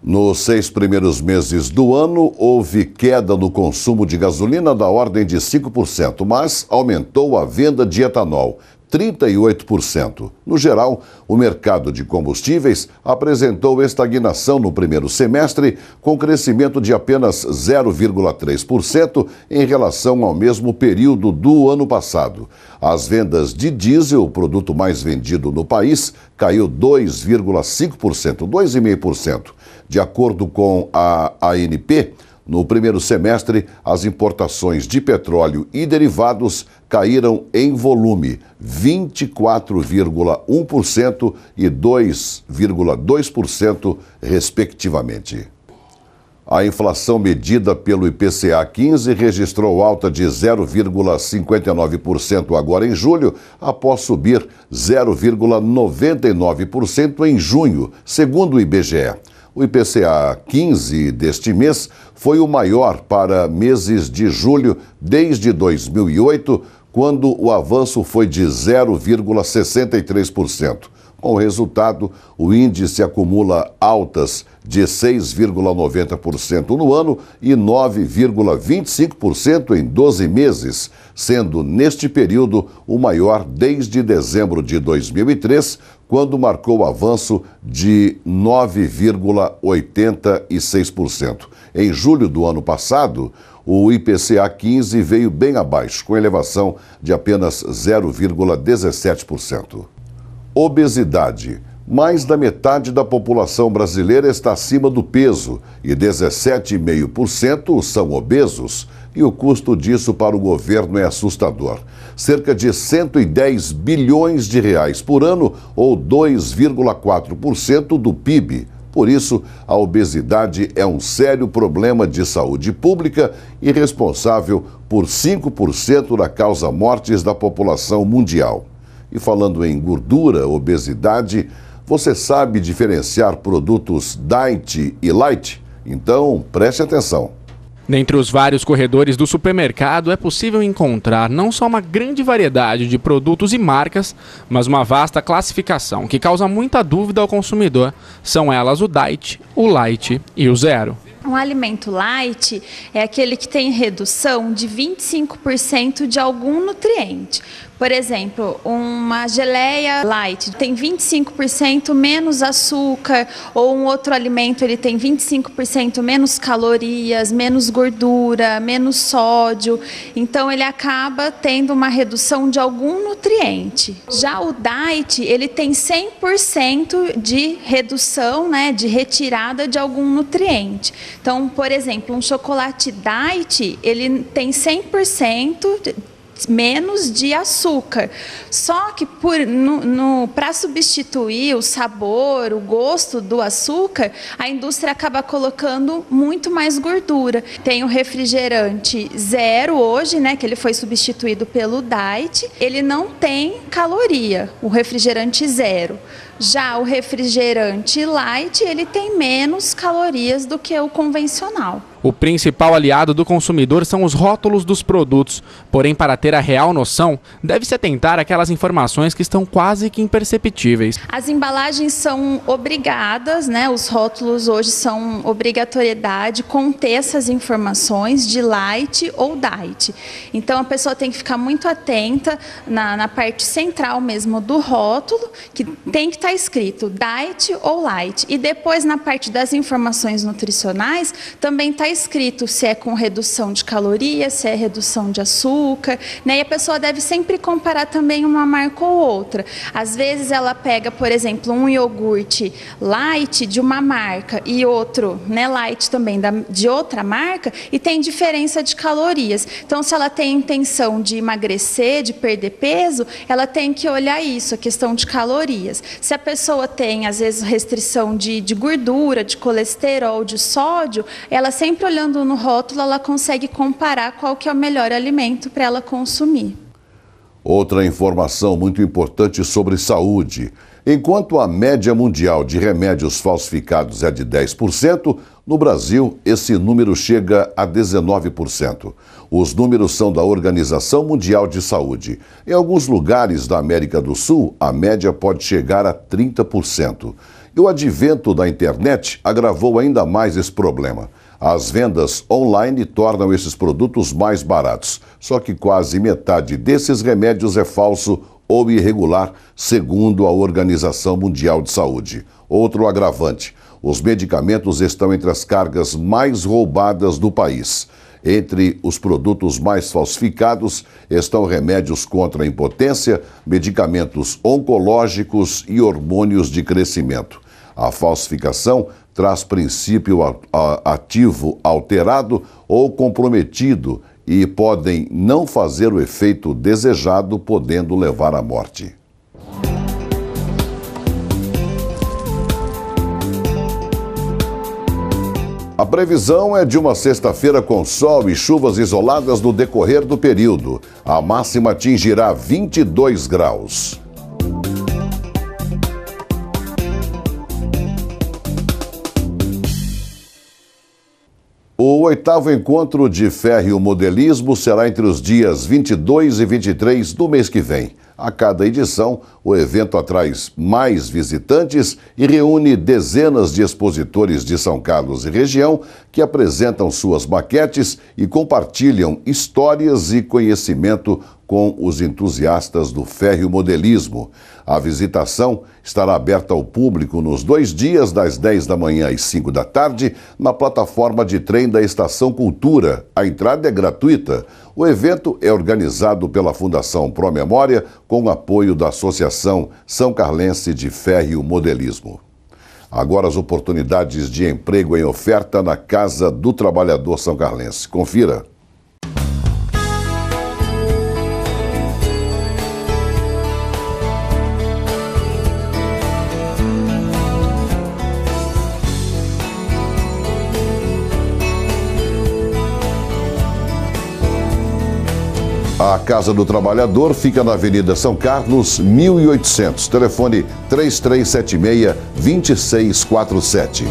Nos 6 primeiros meses do ano, houve queda no consumo de gasolina da ordem de 5%, mas aumentou a venda de etanol, 38%. No geral, o mercado de combustíveis apresentou estagnação no primeiro semestre, com crescimento de apenas 0,3% em relação ao mesmo período do ano passado. As vendas de diesel, o produto mais vendido no país, caiu 2,5%, 2,5%. De acordo com a ANP, no primeiro semestre, as importações de petróleo e derivados caíram em volume, 24,1% e 2,2%, respectivamente. A inflação medida pelo IPCA 15 registrou alta de 0,59% agora em julho, após subir 0,99% em junho, segundo o IBGE. O IPCA 15 deste mês foi o maior para meses de julho desde 2008, quando o avanço foi de 0,63%. Com o resultado, o índice acumula altas de 6,90% no ano e 9,25% em 12 meses, sendo neste período o maior desde dezembro de 2003, quando marcou avanço de 9,86%. Em julho do ano passado, o IPCA 15 veio bem abaixo, com elevação de apenas 0,17%. Obesidade. Mais da metade da população brasileira está acima do peso e 17,5% são obesos. E o custo disso para o governo é assustador. Cerca de 110 bilhões de reais por ano, ou 2,4% do PIB. Por isso, a obesidade é um sério problema de saúde pública e responsável por 5% da causa mortes da população mundial. E falando em gordura, obesidade, você sabe diferenciar produtos diet e light? Então, preste atenção. Dentre os vários corredores do supermercado, é possível encontrar não só uma grande variedade de produtos e marcas, mas uma vasta classificação que causa muita dúvida ao consumidor. São elas o diet, o light e o zero. Um alimento light é aquele que tem redução de 25% de algum nutriente. Por exemplo, uma geleia light tem 25% menos açúcar, ou um outro alimento ele tem 25% menos calorias, menos gordura, menos sódio. Então ele acaba tendo uma redução de algum nutriente. Já o diet, ele tem 100% de redução, né, de retirada de algum nutriente. Então, por exemplo, um chocolate diet, ele tem 100% menos de açúcar. Só que para substituir o sabor, o gosto do açúcar, a indústria acaba colocando muito mais gordura. Tem o refrigerante zero hoje, né, que ele foi substituído pelo diet. Ele não tem caloria, o refrigerante zero. Já o refrigerante light, ele tem menos calorias do que o convencional. O principal aliado do consumidor são os rótulos dos produtos. Porém, para ter a real noção, deve-se atentar àquelas informações que estão quase que imperceptíveis. As embalagens são obrigadas, né? Os rótulos hoje são obrigatoriedade conter essas informações de light ou diet. Então, a pessoa tem que ficar muito atenta na parte central mesmo do rótulo, que tem que estar escrito diet ou light. E depois, na parte das informações nutricionais, também está escrito se é com redução de calorias, se é redução de açúcar, né? E a pessoa deve sempre comparar também uma marca ou outra. Às vezes ela pega, por exemplo, um iogurte light de uma marca e outro, né, light também de outra marca, e tem diferença de calorias. Então, se ela tem intenção de emagrecer, de perder peso, ela tem que olhar isso, a questão de calorias. Se a pessoa tem, às vezes, restrição de gordura, de colesterol, de sódio, ela sempre olhando no rótulo, ela consegue comparar qual que é o melhor alimento para ela consumir. Outra informação muito importante sobre saúde. Enquanto a média mundial de remédios falsificados é de 10%, no Brasil esse número chega a 19%. Os números são da Organização Mundial de Saúde. Em alguns lugares da América do Sul, a média pode chegar a 30%. E o advento da internet agravou ainda mais esse problema. As vendas online tornam esses produtos mais baratos, só que quase metade desses remédios é falso ou irregular, segundo a Organização Mundial de Saúde. Outro agravante: os medicamentos estão entre as cargas mais roubadas do país. Entre os produtos mais falsificados estão remédios contra a impotência, medicamentos oncológicos e hormônios de crescimento. A falsificação traz princípio ativo alterado ou comprometido e podem não fazer o efeito desejado, podendo levar à morte. A previsão é de uma sexta-feira com sol e chuvas isoladas no decorrer do período. A máxima atingirá 22 graus. O 8º encontro de ferriomodelismo será entre os dias 22 e 23 do mês que vem. A cada edição, o evento atrai mais visitantes e reúne dezenas de expositores de São Carlos e região que apresentam suas maquetes e compartilham histórias e conhecimento com os entusiastas do ferriomodelismo. A visitação estará aberta ao público nos 2 dias, das 10 da manhã às 5 da tarde, na plataforma de trem da Estação Cultura. A entrada é gratuita. O evento é organizado pela Fundação Pro Memória, com o apoio da Associação São Carlense de Ferriomodelismo. Agora as oportunidades de emprego em oferta na Casa do Trabalhador São Carlense. Confira. A Casa do Trabalhador fica na Avenida São Carlos, 1800. Telefone 3376-2647.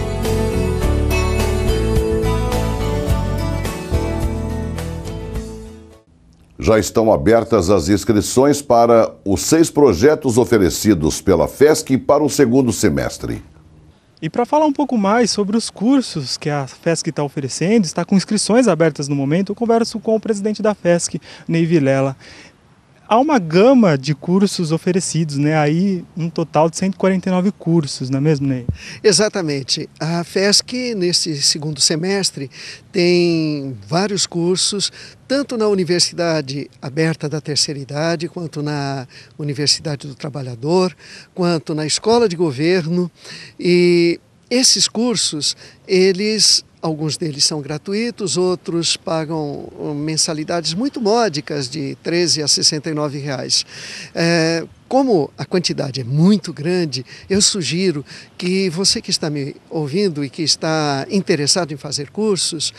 Já estão abertas as inscrições para os 6 projetos oferecidos pela FESC para o segundo semestre. E para falar um pouco mais sobre os cursos que a FESC está oferecendo, está com inscrições abertas no momento, eu converso com o presidente da FESC, Ney Vilela. Há uma gama de cursos oferecidos, né? Aí um total de 149 cursos, não é mesmo, Ney? Exatamente. A FESC, nesse segundo semestre, tem vários cursos, tanto na Universidade Aberta da Terceira Idade, quanto na Universidade do Trabalhador, quanto na Escola de Governo. E esses cursos, alguns deles são gratuitos, outros pagam mensalidades muito módicas de R$13 a R$69. Como a quantidade é muito grande, eu sugiro que você que está me ouvindo e que está interessado em fazer cursos,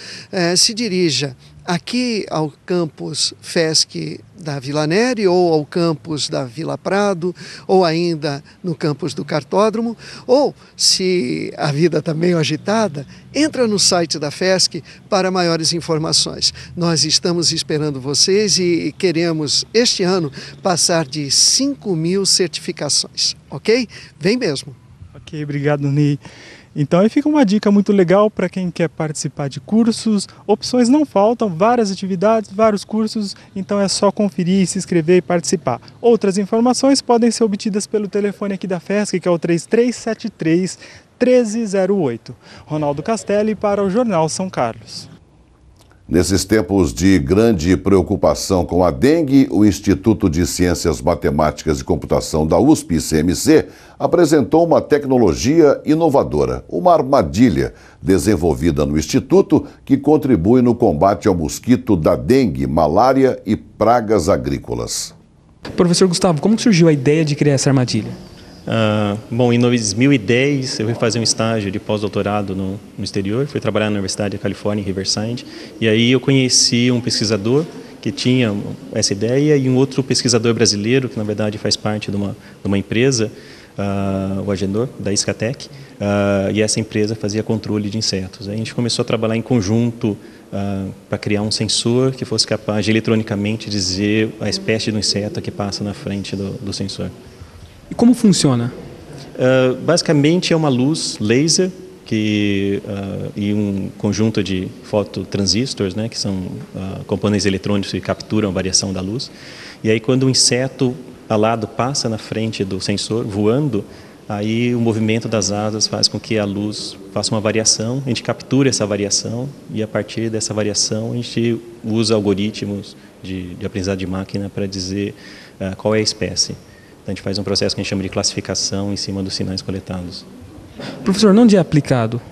se dirija aqui ao campus FESC da Vila Neri ou ao campus da Vila Prado ou ainda no campus do Cartódromo, ou, se a vida está meio agitada, entra no site da FESC para maiores informações. Nós estamos esperando vocês e queremos, este ano, passar de 5.000 certificações, ok? Vem mesmo. Ok, obrigado, Ney. Então aí fica uma dica muito legal para quem quer participar de cursos. Opções não faltam, várias atividades, vários cursos, então é só conferir, se inscrever e participar. Outras informações podem ser obtidas pelo telefone aqui da FESC, que é o 3373-1308. Ronaldo Castelli para o Jornal São Carlos. Nesses tempos de grande preocupação com a dengue, o Instituto de Ciências Matemáticas e Computação da USP, ICMC, apresentou uma tecnologia inovadora, uma armadilha desenvolvida no Instituto que contribui no combate ao mosquito da dengue, malária e pragas agrícolas. Professor Gustavo, como surgiu a ideia de criar essa armadilha? Bom, em 2010 eu fui fazer um estágio de pós-doutorado no exterior, fui trabalhar na Universidade da Califórnia, em Riverside, e aí eu conheci um pesquisador que tinha essa ideia e um outro pesquisador brasileiro, que na verdade faz parte de uma empresa, o Agenor, da Iscatec, e essa empresa fazia controle de insetos. Aí a gente começou a trabalhar em conjunto para criar um sensor que fosse capaz de eletronicamente dizer a espécie do inseto que passa na frente do sensor. E como funciona? Basicamente é uma luz laser e um conjunto de fototransistores, né, que são componentes eletrônicos que capturam a variação da luz. E aí quando o inseto alado passa na frente do sensor, voando, aí o movimento das asas faz com que a luz faça uma variação, a gente captura essa variação e a partir dessa variação a gente usa algoritmos de aprendizado de máquina para dizer qual é a espécie. Então a gente faz um processo que a gente chama de classificação em cima dos sinais coletados. Professor, onde é aplicado?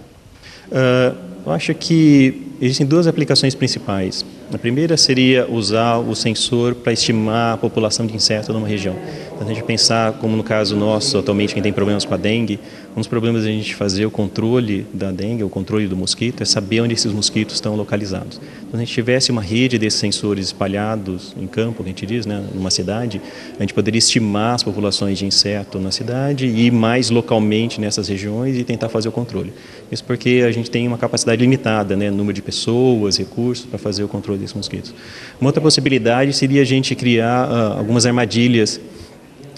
Eu acho que existem duas aplicações principais. A primeira seria usar o sensor para estimar a população de insetos numa região. Então, a gente pensar, como no caso nosso, atualmente, quem tem problemas com a dengue, um dos problemas da gente fazer o controle da dengue, o controle do mosquito, é saber onde esses mosquitos estão localizados. Então, se a gente tivesse uma rede desses sensores espalhados em campo, que a gente diz, né, numa cidade, a gente poderia estimar as populações de inseto na cidade e ir mais localmente nessas regiões e tentar fazer o controle. Isso porque a gente tem uma capacidade limitada, né, número de pessoas, recursos para fazer o controle desses mosquitos. Uma outra possibilidade seria a gente criar algumas armadilhas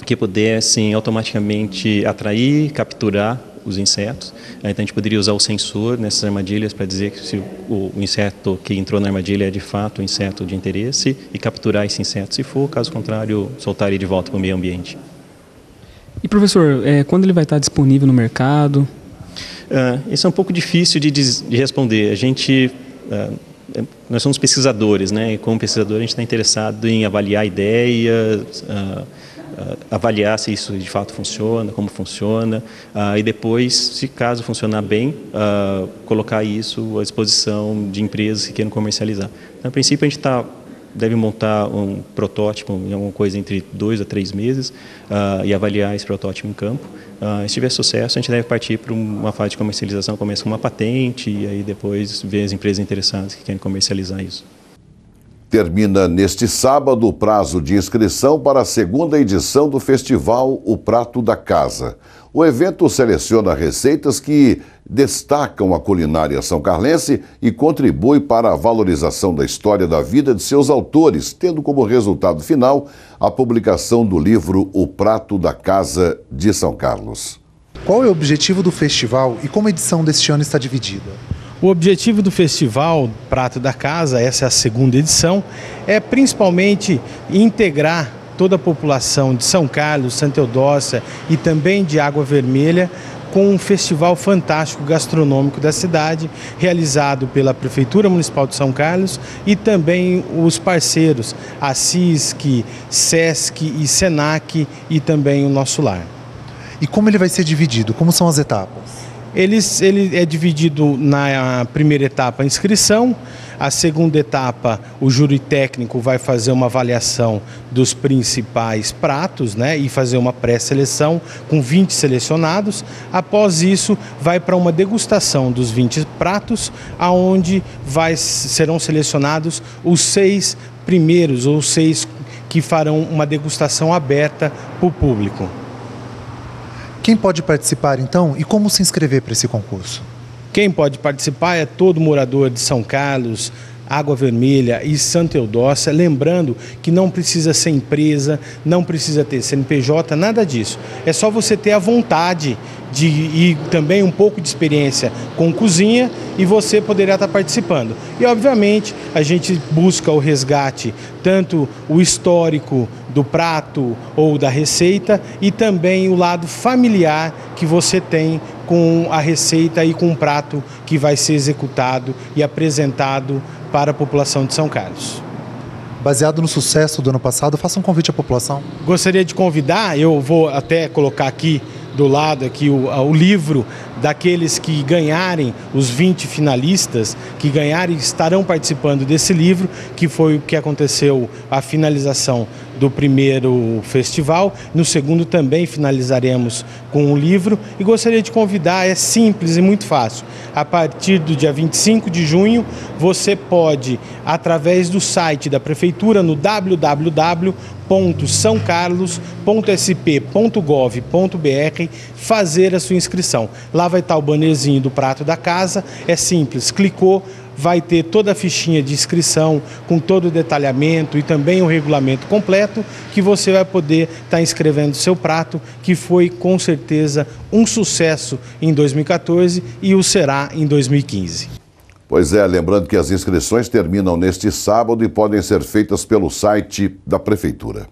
que pudessem automaticamente atrair, capturar os insetos. Então a gente poderia usar o sensor nessas armadilhas para dizer que se o inseto que entrou na armadilha é de fato um inseto de interesse e capturar esse inseto se for, caso contrário, soltar ele de volta para o meio ambiente. E professor, quando ele vai estar disponível no mercado? Isso é um pouco difícil de responder. A gente... nós somos pesquisadores, né? E como pesquisador a gente está interessado em avaliar ideias, avaliar se isso de fato funciona, como funciona, e depois, se caso funcionar bem, colocar isso à disposição de empresas que queiram comercializar. Então, a princípio, a gente deve montar um protótipo em alguma coisa entre 2 a 3 meses e avaliar esse protótipo em campo. Se tiver sucesso, a gente deve partir para uma fase de comercialização, começa com uma patente e aí depois ver as empresas interessadas que querem comercializar isso. Termina neste sábado o prazo de inscrição para a segunda edição do festival O Prato da Casa. O evento seleciona receitas que destacam a culinária são-carlense e contribui para a valorização da história da vida de seus autores, tendo como resultado final a publicação do livro O Prato da Casa de São Carlos. Qual é o objetivo do festival e como a edição deste ano está dividida? O objetivo do festival Prato da Casa, essa é a segunda edição, é principalmente integrar toda a população de São Carlos, Santa Eudócia e também de Água Vermelha com um festival fantástico gastronômico da cidade, realizado pela Prefeitura Municipal de São Carlos e também os parceiros, a CISC, SESC e SENAC e também o Nosso Lar. E como ele vai ser dividido? Como são as etapas? Ele é dividido na primeira etapa a inscrição, a segunda etapa o júri técnico vai fazer uma avaliação dos principais pratos, né, e fazer uma pré-seleção com 20 selecionados. Após isso vai para uma degustação dos 20 pratos, aonde serão selecionados os 6 primeiros ou 6 que farão uma degustação aberta para o público. Quem pode participar, então, e como se inscrever para esse concurso? Quem pode participar é todo morador de São Carlos, Água Vermelha e Santa Eudócia, lembrando que não precisa ser empresa, não precisa ter CNPJ, nada disso. É só você ter a vontade e também um pouco de experiência com cozinha e você poderá estar participando. E, obviamente, a gente busca o resgate, tanto o histórico do prato ou da receita e também o lado familiar que você tem com a receita e com o prato que vai ser executado e apresentado para a população de São Carlos. Baseado no sucesso do ano passado, faça um convite à população. Gostaria de convidar, eu vou até colocar aqui do lado aqui o livro daqueles que ganharem, os 20 finalistas que ganharem estarão participando desse livro, que foi o que aconteceu a finalização do primeiro festival. No segundo também finalizaremos com um livro e gostaria de convidar, é simples e muito fácil. A partir do dia 25 de junho, você pode, através do site da Prefeitura, no www.saocarlos.sp.gov.br, fazer a sua inscrição. Lá vai estar o bannerzinho do Prato da Casa, é simples, clicou, vai ter toda a fichinha de inscrição, com todo o detalhamento e também o regulamento completo, que você vai poder estar inscrevendo seu prato, que foi com certeza um sucesso em 2014 e o será em 2015. Pois é, lembrando que as inscrições terminam neste sábado e podem ser feitas pelo site da Prefeitura.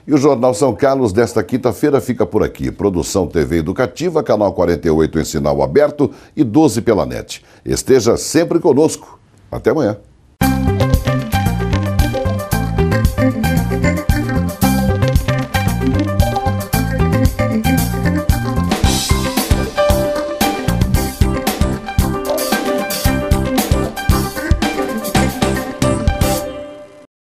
E o Jornal São Carlos desta quinta-feira fica por aqui. Produção TV Educativa, canal 48 em sinal aberto e 12 pela net. Esteja sempre conosco. Até amanhã.